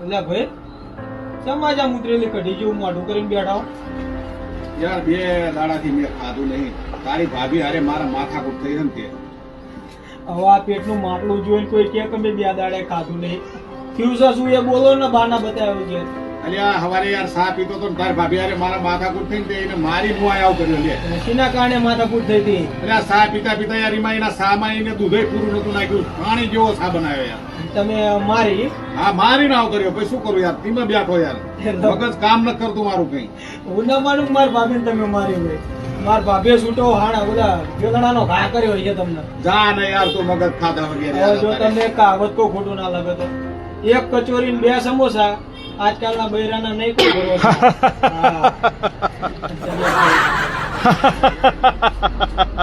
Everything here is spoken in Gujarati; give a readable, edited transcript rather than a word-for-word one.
એટલે ભાઈ સમાજા મુતરેલી કઢી જેવું મોઢું કરીને બેઠા હો. યાર 2 દાડાથી મેં ખાધું નહીં. તારી ભાભી હારે મારા માથાકૂટ થઈ ને તે. હવે આ પેટનું માટલું જોઈને કોઈ કે તમે 2 દાડે ખાધું નહીં. ફ્યુઝર શું એ બોલો ને બાના બતાવ્યું છે. અલ્યા હવારે યાર સા પીતો તો ને તારી ભાભી હારે મારા માથાકૂટ થઈ ને તે એને મારી નું આવ કર્યો લે. અને શીના કારણે માથાકૂટ થઈ હતી? અલ્યા સા પીતા પીતા યાર એના સામાં એને દૂધે પૂરું નતું નાખ્યું. પાણી જેવો સા બનાવ્યો યાર. તમે મારી હા મારી નાવ કર્યો. પછી શું કરું યાર? તમે બેઠો યાર. મગજ કામ ન કરતું મારું કઈ. હું ના માનું મારા ભાભીને તમે મારી હોય. મારા ભાભીએ છૂટો હાણા બધા વેલણાનો ઘા કર્યો છે તમને. જા ને યાર તું મગજ ખાધા વગેરે. હવે જો તમને કહાવત કોઈ ખોટું ના લાગે તો 1 કચોરી ને 2 સમોસા આજકાલના બૈરાના નહીં કોઈ ભરોસો. હા.